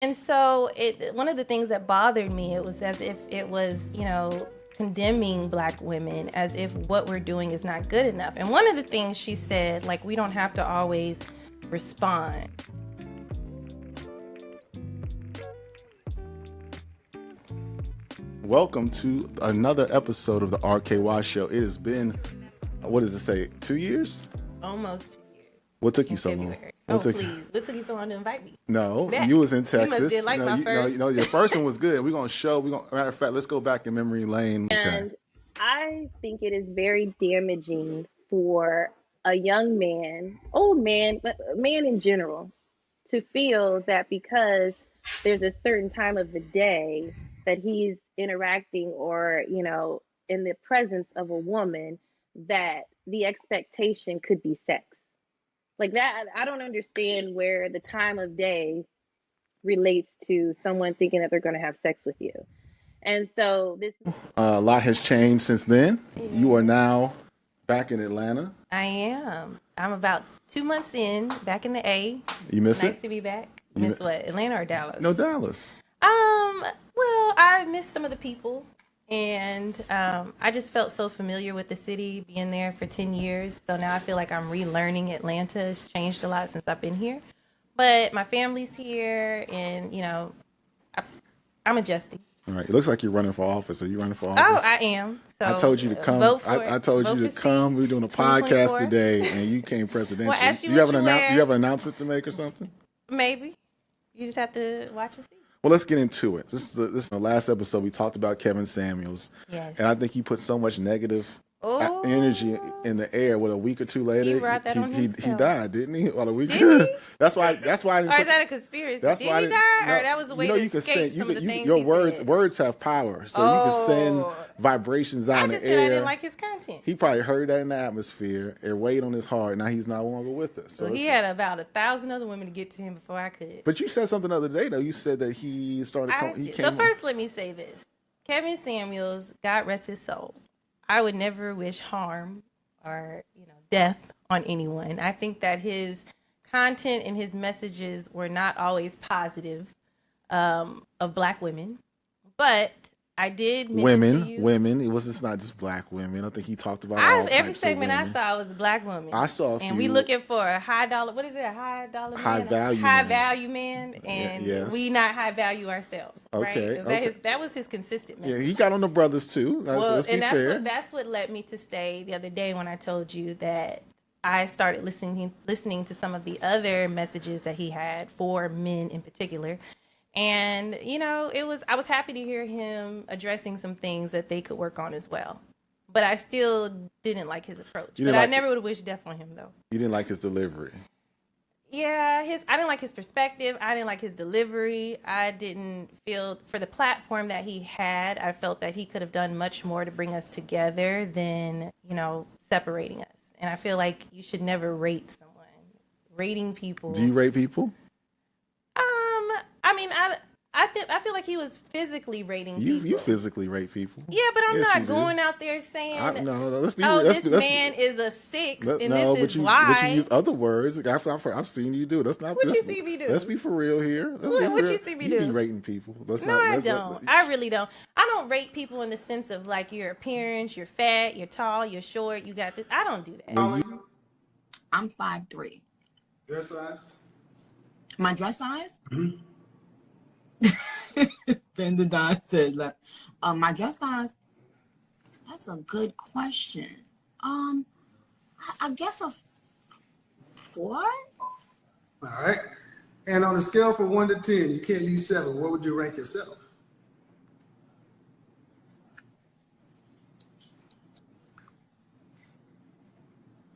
And so one of the things that bothered me, it was as if it was, condemning Black women, as if what we're doing is not good enough. And one of the things she said, like, we don't have to always respond. Welcome to another episode of the RKY Show. It has been, what does it say, 2 years? Almost 2 years. What took you so long? Please. What took you so long to invite me? No, you was in Texas. You must did like my first. No, your first one was good. Matter of fact, let's go back in memory lane. And I think it is very damaging for a young man, old man, but a man in general, to feel that because there's a certain time of the day that he's interacting or, in the presence of a woman, that the expectation could be sex. Like that, I don't understand where the time of day relates to someone thinking that they're going to have sex with you. And so this a lot has changed since then. Yeah. You are now back in Atlanta. I am. I'm about 2 months in, back in the A. You miss it? Nice to be back. Miss what? Atlanta or Dallas? No, Dallas. Well, I miss some of the people. And I just felt so familiar with the city, being there for 10 years. So now I feel like I'm relearning Atlanta. It's changed a lot since I've been here. But my family's here, and, I'm adjusting. All right. It looks like you're running for office. Are you running for office? Oh, I am. So I told you to come. I told you to come. We're doing a podcast today, and you came presidential. Well, do you have an announcement to make or something? Maybe. You just have to watch and see. Well, let's get into it. This is the last episode. We talked about Kevin Samuels. Yes. And I think he put so much negative energy in the air. What, a week or two later, he died, didn't he? Well, a week. Did he? That's why. Or is that a conspiracy? That's Did why he die, or that was a way to escape some of the things your he words. said? Words have power, so you can send vibrations out in the air. I just said I didn't like his content. He probably heard that in the atmosphere. It weighed on his heart. Now he's no longer with us. So he had about 1,000 other women to get to him before I could. But you said something the other day, though. You said that he started. So first, let me say this: Kevin Samuels, God rest his soul. I would never wish harm or death on anyone. I think that his content and his messages were not always positive of Black women, but I did mention to you, women. It was just not just Black women. I think he talked about every segment I saw was a Black woman. I saw a few. And we looking for a high dollar. What is it? A high dollar man? High value man. And yes. we not high value ourselves. Okay. Right? That was his consistent message. Yeah, he got on the brothers too. Let's be fair. That's what led me to say the other day when I told you that I started listening to some of the other messages that he had for men in particular. And, I was happy to hear him addressing some things that they could work on as well. But I still didn't like his approach. I never would have wished death on him, though. You didn't like his delivery? Yeah, I didn't like his perspective. I didn't like his delivery. I didn't feel, for the platform that he had, I felt that he could have done much more to bring us together than, separating us. And I feel like you should never rate someone. Rating people. Do you rate people? I feel like he was physically rating people. You physically rate people. Yeah, but I'm not going out there saying, this man is a 6, and this is why. But you use other words. I've seen you do. That's not. What you see me do? Let's be for real here. What you see me do? You be rating people. I don't. I really don't. I don't rate people in the sense of like your appearance. You're fat. You're tall. You're short. You got this. I don't do that. I'm 5'3". Dress size? My dress size? Mm-hmm. Fender Don said, my dress size, that's a good question. I guess a 4? All right. And on a scale from 1 to 10, you can't use 7. What would you rank yourself?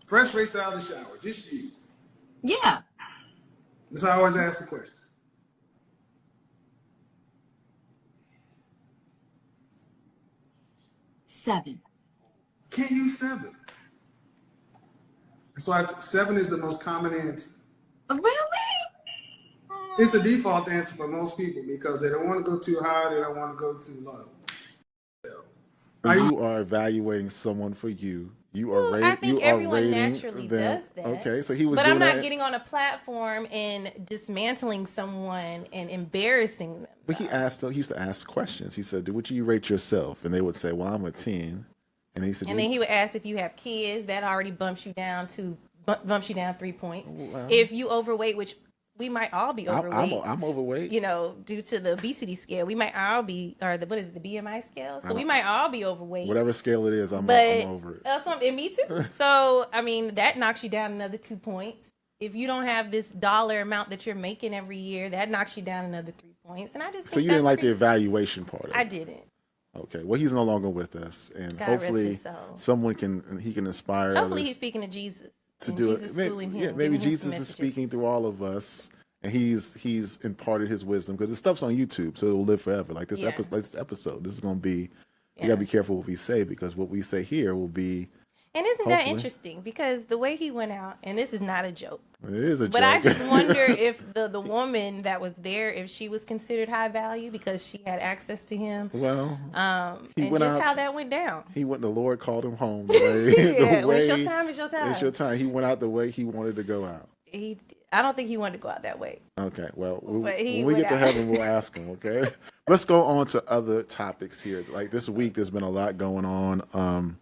Fresh right out of the shower, just you. Yeah. That's how I always ask the question. 7. Can't use 7. That's why 7 is the most common answer. Really? It's the default answer for most people because they don't want to go too high, they don't want to go too low. When you are evaluating someone for you, You are rating. I think everyone rating naturally them. does that. Okay, so he was. But doing I'm not that. getting on a platform and dismantling someone and embarrassing them. But he used to ask questions. He said, "Would you rate yourself?" And they would say, "Well, I'm a 10." And he said, and then he would ask if you have kids. That already bumps you down 3 points. Well, if you overweight, which we might all be overweight. I'm overweight. You know, due to the obesity scale, we might all be, or the BMI scale. So we might all be overweight. Whatever scale it is, I'm over it. And me too. So I mean, that knocks you down another 2 points. If you don't have this dollar amount that you're making every year, that knocks you down another 3 points. And I just so you didn't like the evaluation part of it. I didn't. Okay, well, he's no longer with us, and God hopefully someone can inspire. Hopefully, he's speaking to Jesus to do Jesus it. Maybe Jesus is speaking through all of us, and he's imparted his wisdom because the stuff's on YouTube, so it will live forever. Like this episode, this is going to be. You gotta be careful what we say because what we say here will be. And isn't that interesting? Because the way he went out, and this is not a joke. It is a joke. But I just wonder if the woman that was there, if she was considered high value because she had access to him. Well, he went out, how that went down. The Lord called him home. When it's your time, it's your time. It's your time. He went out the way he wanted to go out. I don't think he wanted to go out that way. Okay, well, when we get to heaven, we'll ask him, okay? Let's go on to other topics here. Like this week, there's been a lot going on.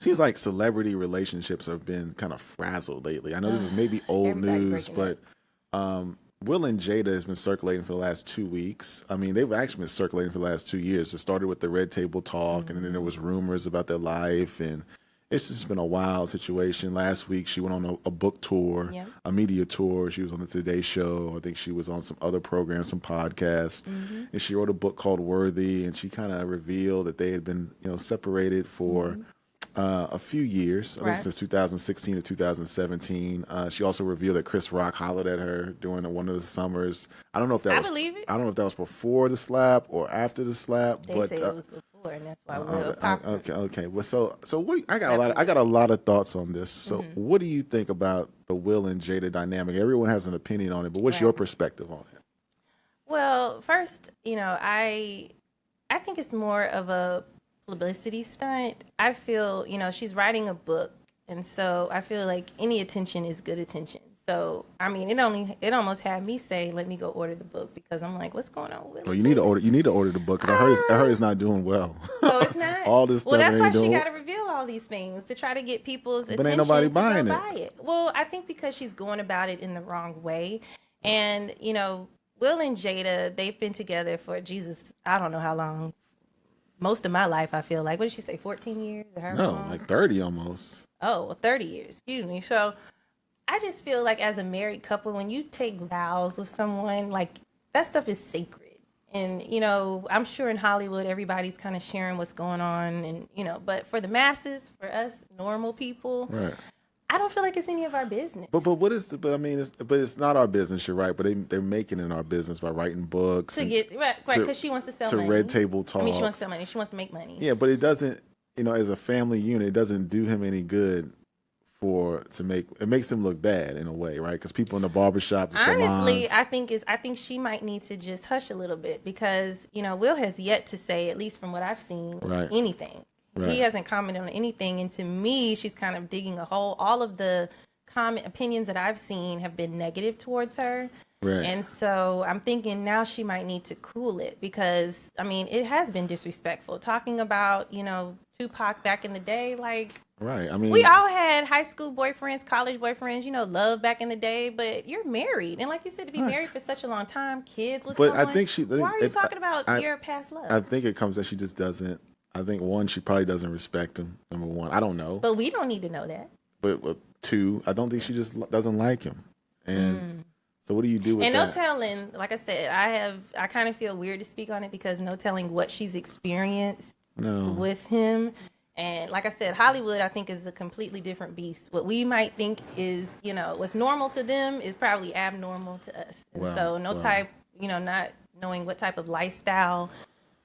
Seems like celebrity relationships have been kind of frazzled lately. I know this is maybe old news, but Will and Jada has been circulating for the last 2 weeks. I mean, they've actually been circulating for the last 2 years. It started with the Red Table Talk, and then there was rumors about their life, and it's just been a wild situation. Last week, she went on a book tour, a media tour. She was on the Today Show. I think she was on some other programs, some podcasts, and she wrote a book called Worthy, and she kind of revealed that they had been, separated for a few years, I think since 2016 to 2017. She also revealed that Chris Rock hollered at her during one of the summers. I don't know if that I don't know if that was before the slap or after the slap. They but say it was before, and that's why we're popular. Okay. Well, so what? I got a lot of thoughts on this. So, what do you think about the Will and Jada dynamic? Everyone has an opinion on it, but what's your perspective on it? Well, first, I think it's more of a publicity stunt. I feel, she's writing a book, and so I feel like any attention is good attention. So, I mean, it almost had me say, "Let me go order the book," because I'm like, "What's going on with?" Oh, you need to order the book because I heard it's not doing well. So it's not all this stuff. Well, that's why she got to reveal all these things to try to get people's attention. But ain't nobody buying it. Well, I think because she's going about it in the wrong way, and Will and Jada, they've been together for I don't know how long. Most of my life, I feel like. What did she say, 14 years? Like 30 almost. Oh, 30 years. Excuse me. So I just feel like as a married couple, when you take vows with someone, like that stuff is sacred. And, I'm sure in Hollywood, everybody's kind of sharing what's going on. And, but for the masses, for us normal people, right. I don't feel like it's any of our business. But it's not our business. You're right. But they're making it our business by writing books to get right because she wants to sell money. To Red Table Talk. I mean, she wants to sell money. She wants to make money. Yeah, but it doesn't. As a family unit, it doesn't do him any good. It makes him look bad in a way, right? Because people in the barbershop, the honestly, salons, I think she might need to just hush a little bit because Will has yet to say, at least from what I've seen, anything. Right. He hasn't commented on anything, and to me, she's kind of digging a hole. All of the opinions that I've seen have been negative towards her, right. And so I'm thinking now she might need to cool it because it has been disrespectful. Talking about Tupac back in the day, like right. We all had high school boyfriends, college boyfriends, love back in the day. But you're married, and like you said, to be married for such a long time, kids with someone. I think why are you talking about your past love? I think it comes that she just doesn't. I think one, she probably doesn't respect him. Number one, I don't know. But we don't need to know that. But two, I don't think she just doesn't like him. And so what do you do with that? And no telling, like I said, I kind of feel weird to speak on it because no telling what she's experienced with him. And like I said, Hollywood, I think, is a completely different beast. What we might think is, what's normal to them is probably abnormal to us. And so not knowing what type of lifestyle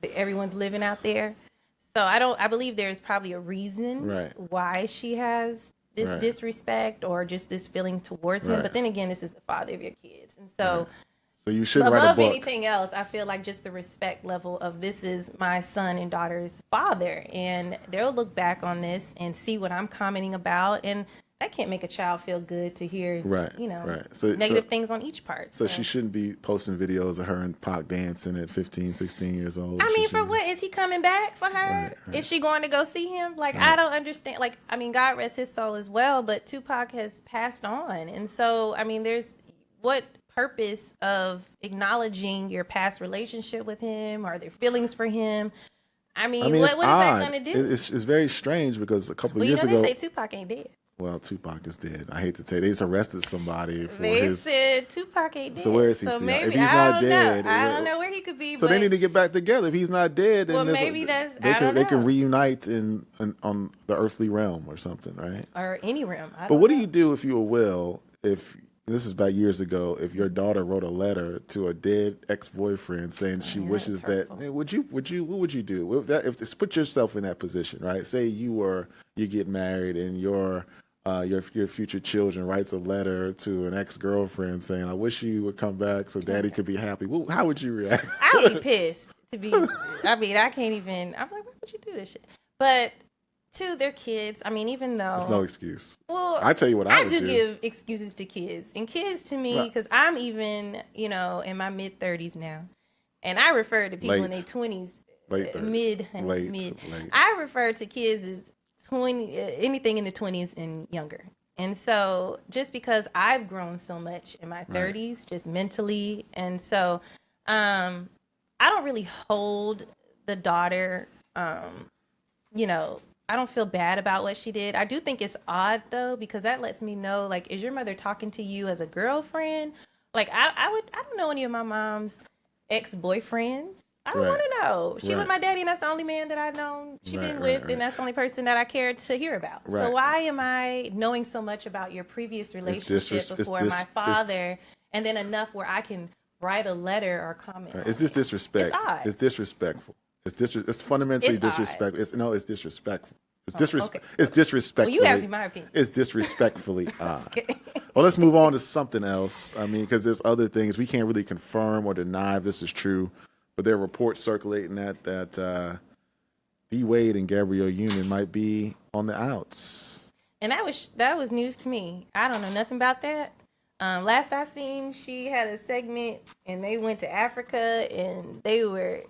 that everyone's living out there. So I believe there's probably a reason why she has this disrespect or just this feeling towards him. But then again, this is the father of your kids. And so So you shouldn't write a above book. anything else, I feel like just the respect level of this is my son and daughter's father, and they'll look back on this and see what I'm commenting about, and that can't make a child feel good to hear, negative things on each part. So she shouldn't be posting videos of her and Pac dancing at 15, 16 years old. I mean, for what? Is he coming back for her? Right. Is she going to go see him? Like, I don't understand. Like, I mean, God rest his soul as well, but Tupac has passed on. And so, I mean, there's what purpose of acknowledging your past relationship with him or their feelings for him? I mean what is that going to do? It's very strange because a couple of years ago... they say Tupac ain't dead. Well, Tupac is dead. I hate to say, they just arrested somebody for They said Tupac ain't dead. So where is he? Maybe, if he's not dead, I don't know where he could be. So they need to get back together. If he's not dead, then they can reunite on the earthly realm or something, right? Or any realm. But what do you do if you were Will? If this is about years ago, if your daughter wrote a letter to a dead ex-boyfriend saying she wishes that, hey, what would you do? If put yourself in that position, right? Say you get married and your future children writes a letter to an ex-girlfriend saying, I wish you would come back so daddy could be happy. Well, how would you react? I would be pissed I mean, I can't even, I'm like, why would you do this shit? But to their kids, I mean, even though there's no excuse. Well, I tell you what I would do. I do give excuses to kids, and kids to me, because I'm even, in my mid 30s now, and I refer to people in their 20s, mid. I refer to kids as 20, anything in the 20s and younger. And so, just because I've grown so much in my 30s, just mentally, and so, I don't really hold the daughter, I don't feel bad about what she did. I do think it's odd though, because that lets me know, like, is your mother talking to you as a girlfriend? Like, I don't know any of my mom's ex-boyfriends. I don't want to know. She with my daddy, and that's the only man that I've known she's been with, and that's the only person that I cared to hear about. So why am I knowing so much about your previous relationship before my father, and then enough where I can write a letter or comment? It's just disrespect. It's odd. It's disrespectful. It's fundamentally disrespectful. It's disrespectful. It's disrespectful. Well, you asked me my opinion. It's disrespectfully odd. Well, let's move on to something else. I mean, because there's other things we can't really confirm or deny if this is true, but there are reports circulating that D Wade and Gabrielle Union might be on the outs. And that was news to me. I don't know nothing about that. Last I seen, she had a segment, and they went to Africa, and they were,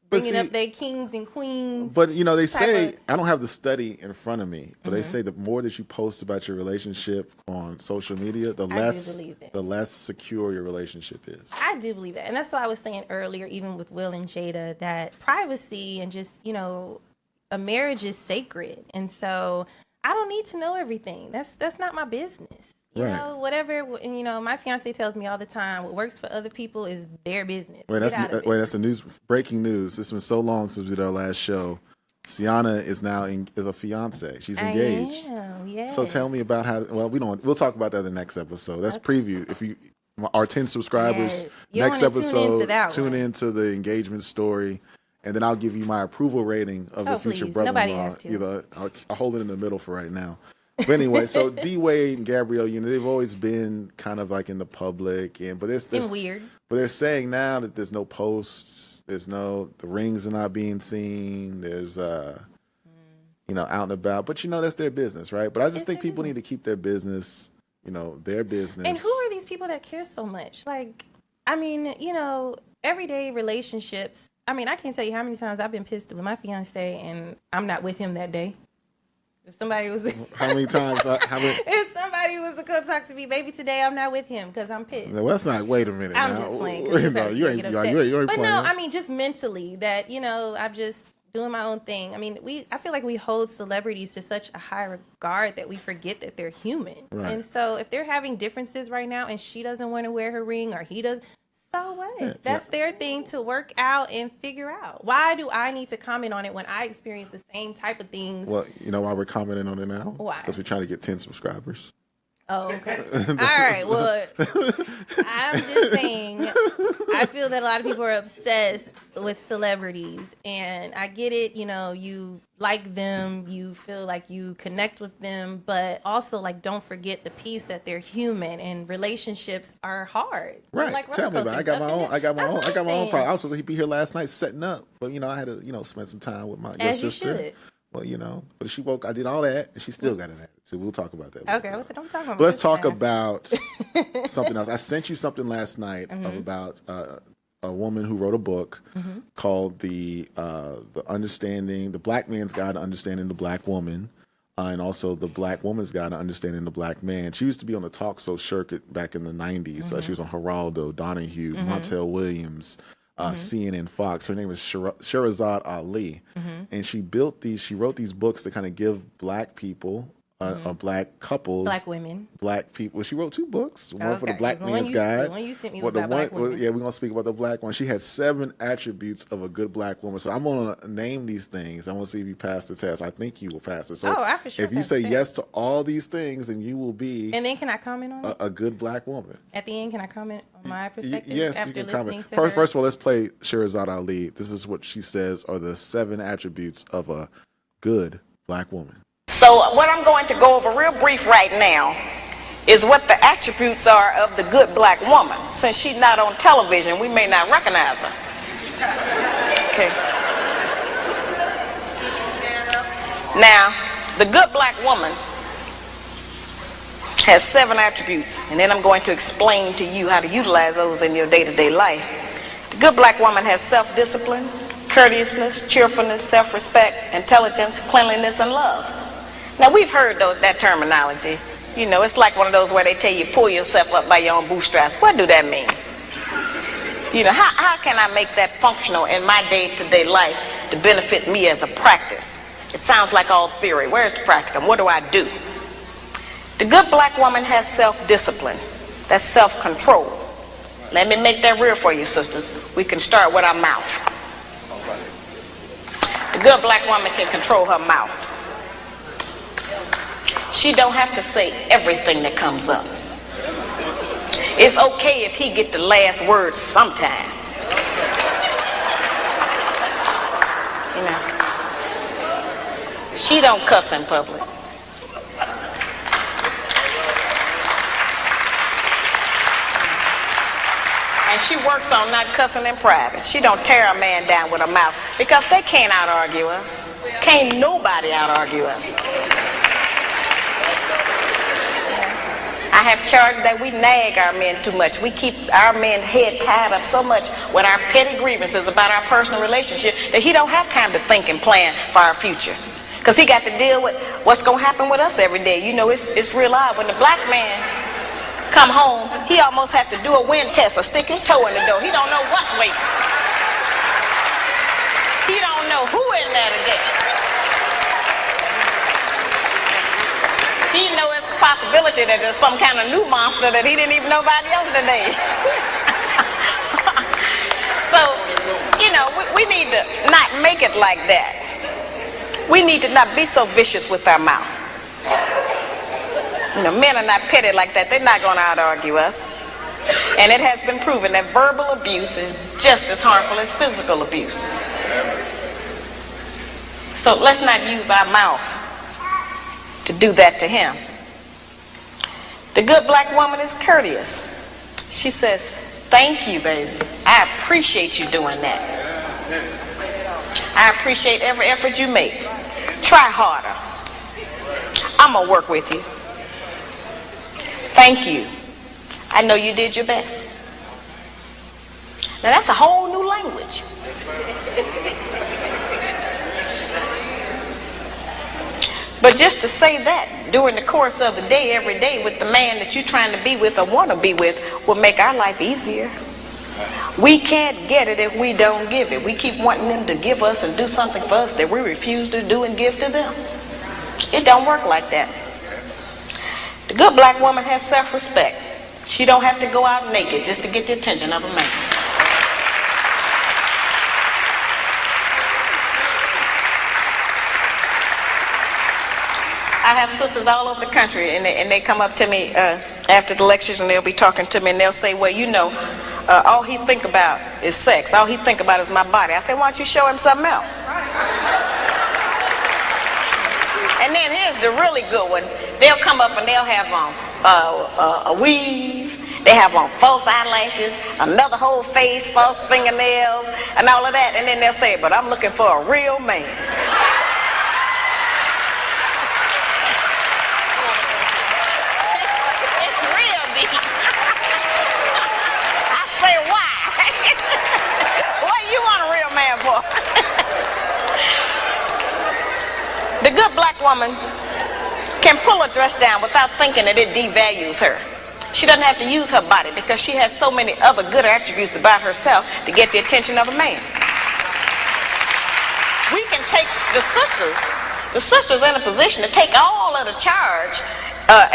bringing up their kings and queens. But, they say, I don't have the study in front of me, but they say the more that you post about your relationship on social media, the less secure your relationship is. I do believe that. And that's why I was saying earlier, even with Will and Jada, that privacy and just, a marriage is sacred. And so I don't need to know everything. That's not my business. You know, whatever, my fiance tells me all the time, what works for other people is their business. That's the news. Breaking news. It's been so long since we did our last show. Sienna is now is a fiance. She's engaged. Yes. So tell me about how. Well, we'll talk about that in the next episode. That's preview. If our 10 subscribers, next episode, tune into the engagement story. And then I'll give you my approval rating of the future brother-in-law. I'll hold it in the middle for right now. But anyway, so D Wade and Gabrielle, they've always been kind of like in the public, but it's weird. But they're saying now that there's no posts, the rings are not being seen. There's out and about, but that's their business, right? But I just think people need to keep their business, their business. And who are these people that care so much? Like, I mean, everyday relationships. I mean, I can't tell you how many times I've been pissed with my fiance and I'm not with him that day. If somebody was how many times? If somebody was to come talk to me, maybe today I'm not with him because I'm pissed. Well, that's not. Wait a minute. I'm now. just playing. You ain't but playing. No, I mean just mentally that I'm just doing my own thing. I mean, I feel like we hold celebrities to such a high regard that we forget that they're human. Right. And so if they're having differences right now, and she doesn't want to wear her ring or he does. So what? That's their thing to work out and figure out. Why do I need to comment on it when I experience the same type of things? Well, you know why we're commenting on it now? Why? Because we're trying to get 10 subscribers. Oh, okay. All right. Well, I'm just saying, I feel that a lot of people are obsessed with celebrities, and I get it. You know, you like them, you feel like you connect with them, but also like don't forget the piece that they're human, and relationships are hard. They're Right. like Tell me about it. I got my own. I got my own. I got my own saying. problem. I was supposed to be here last night setting up, but I had to spend some time with your As you sister. should. Well, but she woke. I did all that, and she still got an attitude. We'll talk about that. Okay, what's it? I'm talking about. But let's talk about something else. I sent you something last night about a woman who wrote a book called the Understanding, the Black Man's Guide to Understanding the Black Woman, and also the Black Woman's Guide to Understanding the Black Man. She used to be on the talk show circuit back in the 90s. She was on Geraldo, Donahue, Montel Williams. CNN, Fox. Her name is Shahrazad Ali, and she wrote these books to kind of give Black people, Black couples, Black women, Black people. She wrote 2 books. One for the Black Man's Guide. The one you sent me was about Black women. Yeah, we're gonna speak about the Black one. She had 7 attributes of a good Black woman. So I'm gonna name these things. I want to see if you pass the test. I think you will pass it. So I for sure if you say yes to all these things, then you will be. And then can I comment on it? A good Black woman. At the end, can I comment on my perspective? Yes, after you can listening comment. To First of all, let's play Shahrazad Ali. This is what she says are the 7 attributes of a good Black woman. So what I'm going to go over real brief right now is what the attributes are of the good Black woman. Since she's not on television, we may not recognize her. Okay. Now, the good Black woman has 7 attributes, and then I'm going to explain to you how to utilize those in your day-to-day life. The good Black woman has self-discipline, courteousness, cheerfulness, self-respect, intelligence, cleanliness, and love. Now, we've heard that terminology. It's like one of those where they tell you pull yourself up by your own bootstraps. What do that mean? How can I make that functional in my day-to-day life to benefit me as a practice? It sounds like all theory. Where's the practicum? What do I do? The good Black woman has self-discipline. That's self-control. Let me make that real for you, sisters. We can start with our mouth. The good Black woman can control her mouth. She don't have to say everything that comes up. It's okay if he get the last word sometime. She don't cuss in public. And she works on not cussing in private. She don't tear a man down with her mouth because they can't out-argue us. Can't nobody out-argue us. I have charged that we nag our men too much. We keep our men's head tied up so much with our petty grievances about our personal relationship that he don't have time to think and plan for our future. Because he got to deal with what's going to happen with us every day. It's real odd. When the Black man come home, he almost have to do a wind test or stick his toe in the door. He don't know what's waiting. He don't know who in there today. He know it's a possibility that there's some kind of new monster that he didn't even know about yesterday. So, we need to not make it like that. We need to not be so vicious with our mouth. Men are not petty like that. They're not going to out-argue us. And it has been proven that verbal abuse is just as harmful as physical abuse. So let's not use our mouth to do that to him. The good Black woman is courteous. She says, thank you, baby. I appreciate you doing that. I appreciate every effort you make. Try harder. I'm going to work with you. Thank you. I know you did your best. Now that's a whole new language. But just to say that during the course of the day, every day, with the man that you're trying to be with or want to be with, will make our life easier. We can't get it if we don't give it. We keep wanting them to give us and do something for us that we refuse to do and give to them. It don't work like that. The good Black woman has self-respect. She don't have to go out naked just to get the attention of a man. I have sisters all over the country, and they come up to me after the lectures, and they'll be talking to me, and they'll say, well, you know, all he think about is sex. All he think about is my body. I say, why don't you show him something else? And then here's the really good one. They'll come up and they'll have on a weave. They have on false eyelashes, another whole face, false fingernails, and all of that. And then they'll say, but I'm looking for a real man. It's real deep. I say, why? What do you want a real man for? The good black woman can pull a dress down without thinking that it devalues her. She doesn't have to use her body because she has so many other good attributes about herself to get the attention of a man. We can take the sisters in a position to take all of the charge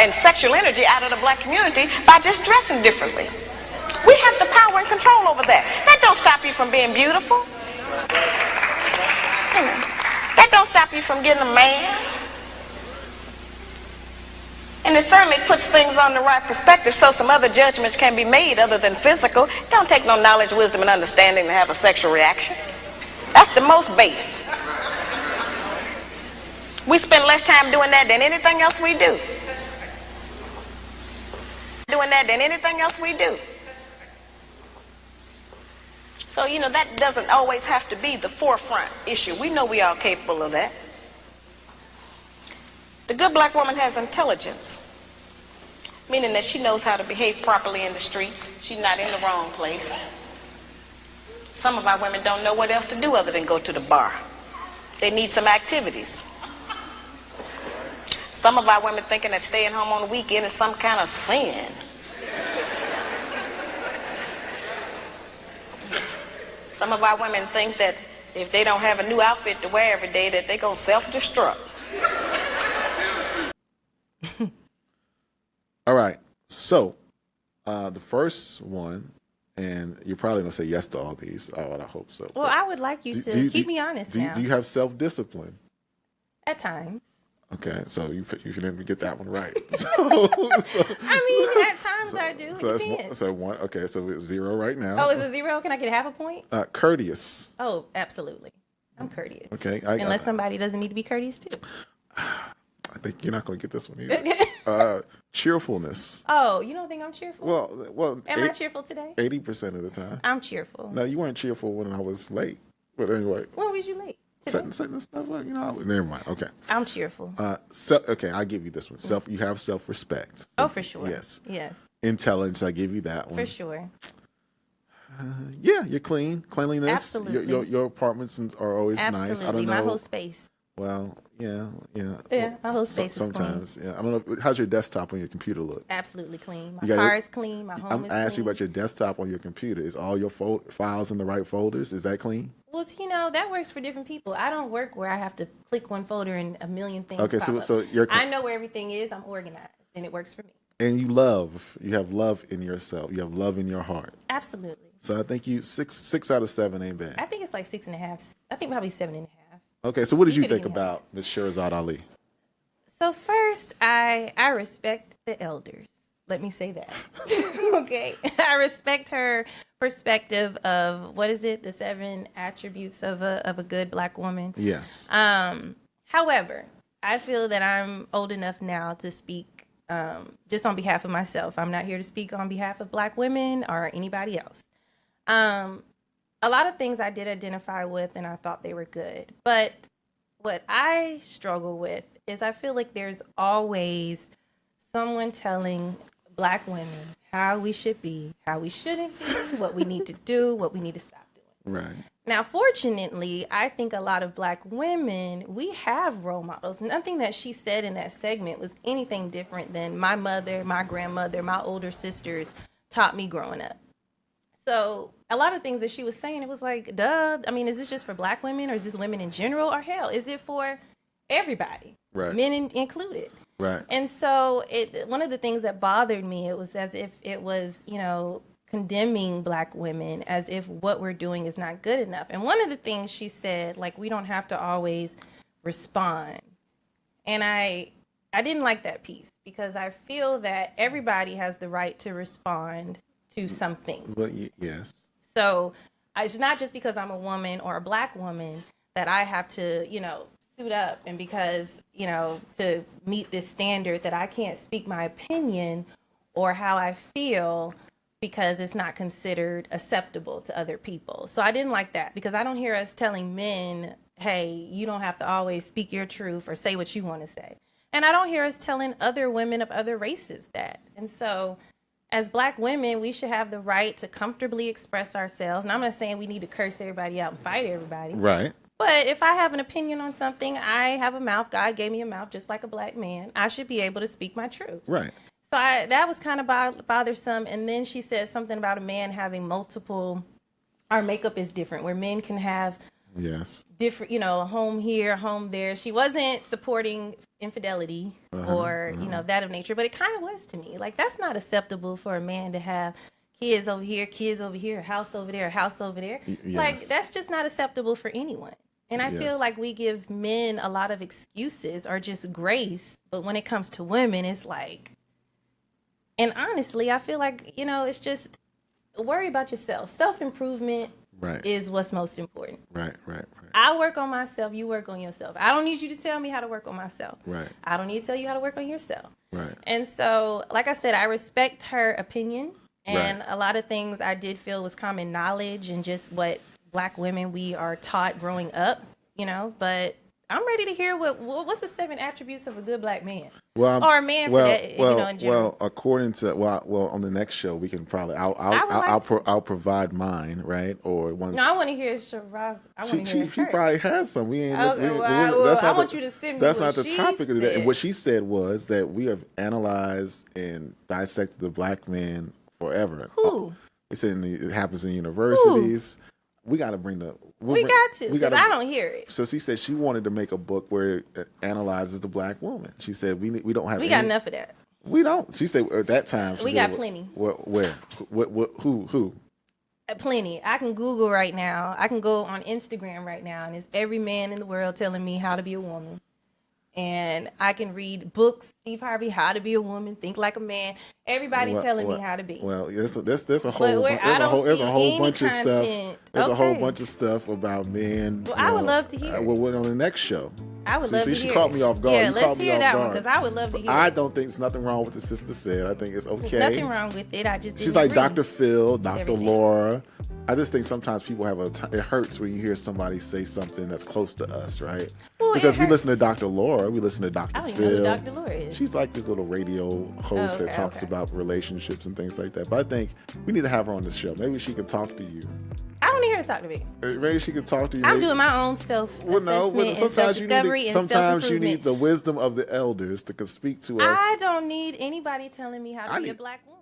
and sexual energy out of the black community by just dressing differently. We have the power and control over that. That don't stop you from being beautiful. That don't stop you from getting a man. And it certainly puts things on the right perspective so some other judgments can be made other than physical. It don't take no knowledge, wisdom, and understanding to have a sexual reaction. That's the most base. We spend less time doing that than anything else we do. So, you know, that doesn't always have to be the forefront issue. We know we are capable of that. The good black woman has intelligence, meaning that she knows how to behave properly in the streets. She's not in the wrong place. Some of our women don't know what else to do other than go to the bar. They need some activities. Some of our women thinking that staying home on the weekend is some kind of sin. Some of our women think that if they don't have a new outfit to wear every day, that they're going to self-destruct. All right. So, the first one, and you're probably going to say yes to all these. Oh, I hope so. Well, I would like you to keep me honest now. Do you have self-discipline? At times. Okay, so you didn't get that one right. I mean, at times I do. So one. Okay, so it's 0 right now. Oh, is it 0? Can I get half a point? Courteous. Oh, absolutely. I'm courteous. Okay. Unless somebody doesn't need to be courteous too. I think you're not going to get this one either. Cheerfulness. Oh, you don't think I'm cheerful? Well. Am I cheerful today? 80% of the time. I'm cheerful. No, you weren't cheerful when I was late. But anyway. When was you late? Setting stuff up, you know. Never mind. Okay. I'm cheerful. Okay, I'll give you this one. You have self-respect. Oh, for sure. Yes. Yes. Intelligence, I give you that one. For sure. Yeah, you're clean. Cleanliness. Absolutely. Your apartments are always Absolutely. nice. I don't know. My whole space. Well, yeah. Yeah, my whole space sometimes, is clean. yeah. I don't know. How's your desktop on your computer look? Absolutely clean. My car is clean. My home is clean. I'm asking you about your desktop on your computer. Is all your files in the right folders? Is that clean? Well, that works for different people. I don't work where I have to click one folder and a million things. Okay, pop so up. I know where everything is. I'm organized, and it works for me. And you have love in yourself. You have love in your heart. Absolutely. So I think you 6 out of 7 ain't bad. I think it's like 6.5. I think probably 7.5. Okay, so what did you think about Miss Shahrazad Ali? So first, I respect the elders. Let me say that. Okay. I respect her perspective of, what is it? The 7 attributes of a good black woman. Yes. However, I feel that I'm old enough now to speak just on behalf of myself. I'm not here to speak on behalf of black women or anybody else. A lot of things I did identify with and I thought they were good. But what I struggle with is I feel like there's always someone telling black women how we should be, how we shouldn't be, what we need to do, what we need to stop doing. Right. Now, fortunately, I think a lot of black women, we have role models. Nothing that she said in that segment was anything different than my mother, my grandmother, my older sisters taught me growing up. So a lot of things that she was saying, it was like, duh. I mean, is this just for black women or is this women in general? Or hell, is it for everybody? Right. Men included. Right. And so one of the things that bothered me, it was as if it was, condemning black women as if what we're doing is not good enough. And one of the things she said, like, we don't have to always respond. And I I didn't like that piece because I feel that everybody has the right to respond to something. Well, yes. So it's not just because I'm a woman or a black woman that I have to, suit up, and because, to meet this standard that I can't speak my opinion or how I feel because it's not considered acceptable to other people. So I didn't like that because I don't hear us telling men, hey, you don't have to always speak your truth or say what you want to say. And I don't hear us telling other women of other races that. And so as black women, we should have the right to comfortably express ourselves. And I'm not saying we need to curse everybody out and fight everybody. Right. But if I have an opinion on something, I have a mouth. God gave me a mouth just like a black man. I should be able to speak my truth. Right. So that was kind of bothersome. And then she said something about a man having multiple, our makeup is different, where men can have different, a home here, a home there. She wasn't supporting infidelity or, that of nature, but it kind of was to me. Like, that's not acceptable for a man to have kids over here, house over there, house over there. Yes. Like, that's just not acceptable for anyone. And I feel like we give men a lot of excuses or just grace. But when it comes to women, it's like, and honestly, I feel like, it's just worry about yourself. Self-improvement is what's most important. Right. I work on myself. You work on yourself. I don't need you to tell me how to work on myself. Right. I don't need to tell you how to work on yourself. Right. And so, like I said, I respect her opinion. And a lot of things I did feel was common knowledge and just what black women we are taught growing up, but I'm ready to hear what's the 7 attributes of a good black man, or a man for that, in general. Well, according to on the next show we can probably I'll provide mine, right? Or one. No, I want to hear Shahrazad. She probably has some. We ain't. Okay, I want you to send me. That's not the topic of that. And what she said was that we have analyzed and dissected the black man forever. Who? It said it happens in universities. Who? We got to bring the. We got to, because I don't hear it. So she said she wanted to make a book where it analyzes the black woman. She said we don't have. We got enough of that. We don't. She said at that time. We got plenty. Where? What? Who? Plenty. I can Google right now. I can go on Instagram right now, and it's every man in the world telling me how to be a woman. And I can read books, Steve Harvey, How to Be a Woman, Think Like a Man. Everybody telling me how to be. Well, there's a whole bunch of stuff. There's a whole bunch of stuff about men. Well, I would love to hear. Well, on the next show. I would love to hear. She caught me off guard. Yeah, let's hear that one because I would love to hear. I don't think there's nothing wrong with the sister said. I think it's okay. There's nothing wrong with it. I just she's like Dr. Phil, Dr. Laura. I just think sometimes people have it hurts when you hear somebody say something that's close to us, right? Well, because we listen to Dr. Laura, we listen to Dr. Phil. I don't even know who Dr. Laura is. She's like this little radio host that talks about relationships and things like that. But I think we need to have her on the show. Maybe she can talk to you. I want to hear her talk to me. Maybe she can talk to you. I'm doing my own self-assessment and self-discovery and sometimes you need the wisdom of the elders to speak to us. I don't need anybody telling me how to be a black woman.